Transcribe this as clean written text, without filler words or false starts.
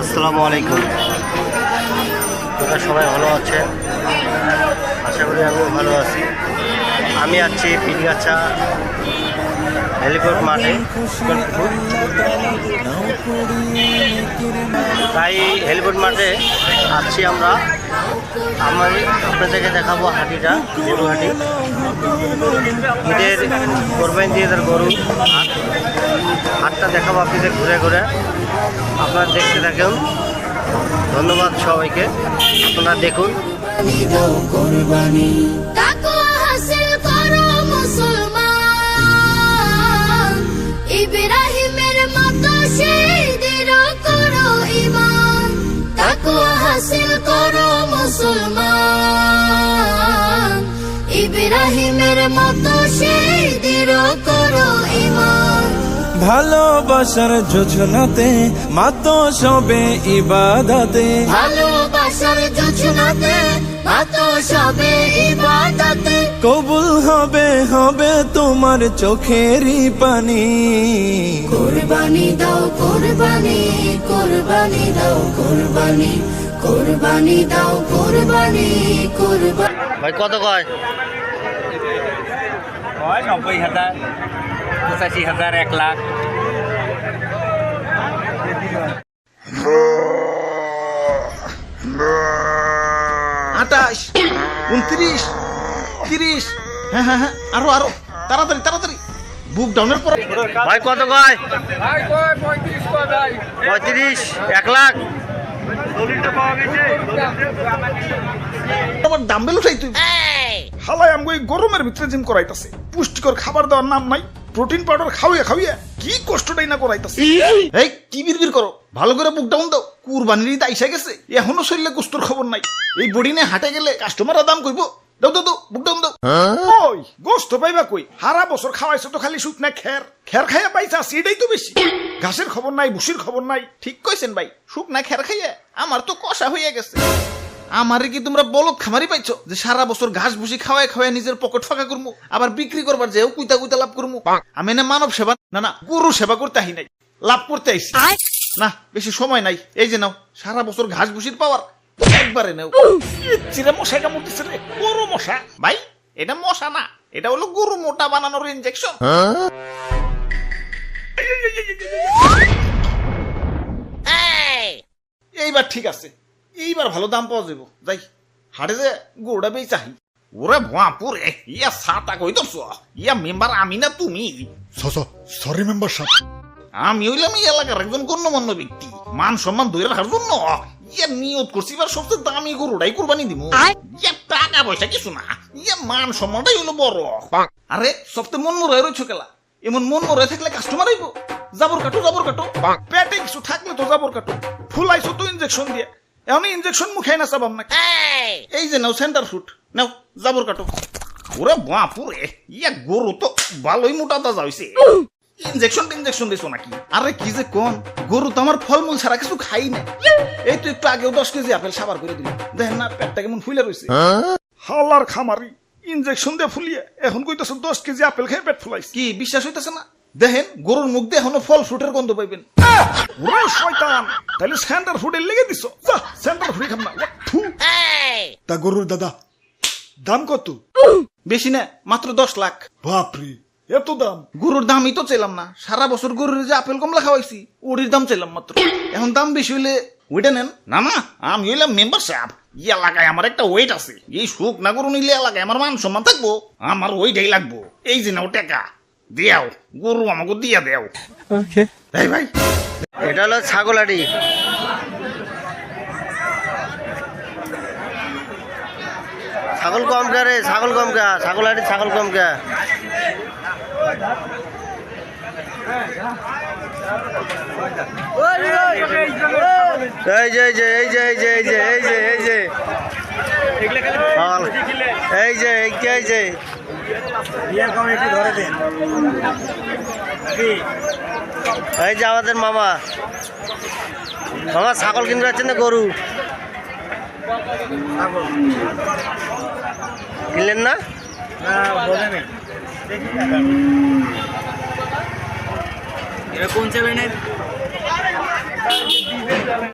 আসসালামু আলাইকুম। তোমরা সবাই ভালো আছেন, আশা করি আমিও ভালো আছি। আমি আছি পিডিগাছা হেলিপ্যাড মাঠে। তাই হেলিপ্যাড মাঠে আছি আমরা। আপনাদেরকে দেখাবো হাটিটা, গরু হাটি। ঈদের কোরবানি দিয়ে গরু হাটটা দেখাবো আপনাদের ঘুরে ঘুরে। আপনারা দেখতে থাকুন। ধন্যবাদ সবাইকে, আপনারা দেখুন। ইব্রাহিমের মতো শহীদের করো ঈমান, তাকওয়া হাসিল করো মুসলমান। ইব্রাহিমের মতো শহীদের করো ঈমান। ভালোবাসার যোজনাতে মাতো সবে ইবাদতে, ভালোবাসার যোজনাতে মাতো সবে ইবাদতে। কবুল হবে হবে তোমার চোখেরই পানি। কুরবানি দাও কুরবানি, কুরবানি দাও কুরবানি, কুরবানি দাও কুরবানি, কুরবানি। ভাই কত কয়? 90,000, 85,000, 1 লাখ। আটাশ, 29, 30, হ্যাঁ হ্যাঁ হ্যাঁ, আরো আরো তাড়াতাড়ি তাড়াতাড়ি। বুক ডাউনের পর ভাই কত কয়? 35, 1 লাখ। আমার ডাম্বেল উঠাই তুই। হালাই আমগো এই গরমের ভিতরে জিম করাইতাছে, পুষ্টিকর খাবার দেওয়ার নাম নাই। প্রোটিন পাউডার খাওয়া খাওয়া কি কষ্টটাই না করাইতাছে। এই কি বিড়বিড় করো, ভালো করে বুক ডাউন দাও। কুরবানির ঈদ আইসা গেছে, এখনো শরীরে কুস্তর খবর নাই। এই বডি নিয়ে হাটে গেলে কাস্টমাররা দাম কইব। দাও দাও দাও, বুক ডাউন দাও। ওই গোস্ত পাইবা কই? হারা বছর খাওয়াইছো তো খালি শুকনা খের খের খাইয়া পাইছা, সেটাই তো বেশি। ঘাসের খবর নাই, ভুসির খবর নাই। ঠিক কইছেন ভাই, শুকনা খের খাইয়া আমার তো কষা হইয়া গেছে। আমারে কি তোমরা বলদ খামারি পাইছো যে সারা বছর ঘাস ভুসি খাওয়ায় খাওয়ায় নিজের পকেট ফাঁকা করবো, আবার বিক্রি করবার যেও কুইতা কুইতা লাভ করবো? আমি না মানব সেবা না গরু সেবা করতে আহি নাই, লাভ করতে আইছি। না বেশি সময় নাই, এই যে নাও সারা বছর ঘাস ভুসির পাওয়ার একবারে নেও। চিরে মশা কামড়তেছে রে, গরু মশা। ভাই এটা মশা না, এটা হলো গরু মোটা বানানোর ইনজেকশন। এইবার ঠিক আছে, এইবার ভালো দাম পাওয়া যাবো। যাই হাটে যে গরুটা বেই চাহি। ওরে ভুয়াপুরে, ইয়া সাতা কই তো ইয়া মেম্বার আমি না তুমি? সরি মেম্বার সাহেব। আমি হইলাম এই এলাকার একজন গণ্যমান্য ব্যক্তি, মান সম্মান ধরে রাখার জন্য ইয়া নিয়ত করছি এবার সবচেয়ে দামি গরুটাই কুরবানি দিব। ইয়া টাকা পয়সা কিছু না, ইয়া মান সম্মানটাই হলো বড়। আরে সবচেয়ে মন মরে রয়েছ কেলা? এমন মন মরে থাকলে কাস্টমার আইব। জাবর কাটো জাবর কাটো, পেটে কিছু থাকলে তো জাবর কাটো। ফুলাইছো তো ইনজেকশন দিয়ে, এখন ইনজেকশন মুখে না চাবাম না। এই যে নাও সেন্টার ফুট, নাও জাবর কাটো। ওরে বাপুরে, ইয়া গরু তো ভালোই মোটা তাজা হইছে। ইনজেকশন দিছো নাকি? আরে কি যে কোন, গরু তো আমার ফলমূল ছাড়া কিছু খাই না। এই তো একটু আগেও 10 কেজি আপেল সাবার করে দিল, দেখেন না পেটটা কেমন ফুলে রয়েছে। হালার খামারি, ইনজেকশন দিয়ে ফুলিয়ে এখন কইতেছ 10 কেজি আপেল খেয়ে পেট ফুলাইছে। কি বিশ্বাস হইতেছে না? দেখেন গরুর মুখ দিয়ে এখনো ফল ফ্রুটের গন্ধ পাইবেন। ওরে শয়তান, তাহলে সেন্টার ফুডে লেগে দিছো। যা সেন্টার ফুডে খাম না। তা গরুর দাদা দাম কত? বেশি না, মাত্র 10 লাখ। বাপরে, এত দাম! গরুর দামই তো চাইলাম না, সারা বছর গরুর যে আপেল কমলা খাওয়াইছি ওটির দাম চাইলাম মাত্র। এখন দাম বেশি হইলে ওইটা নেন। না না, আমি হইলাম মেম্বার সাহেব, এই এলাকায় আমার একটা ওয়েট আছে। এই সুখ না গরু নিলে এলাকায় আমার মান সম্মান থাকবো, আমার ওইটাই লাগবো। এই যে নাও টাকা দিয়াও, গরু আমাকে দিয়া দেও। এই ভাই, এটা হলো ছাগলাটি। ছাগল কম কে রে, ছাগল কম কে, ছাগলাটি ছাগল কম কে। এই যে এই যে এই যে এই যে এই যে এই যে এই যে এই যে এই যে এই যে আমাদের মামা ছাগল কিনতে যাচ্ছেন না গরু কিনলেন না? কোন চ্যানেলের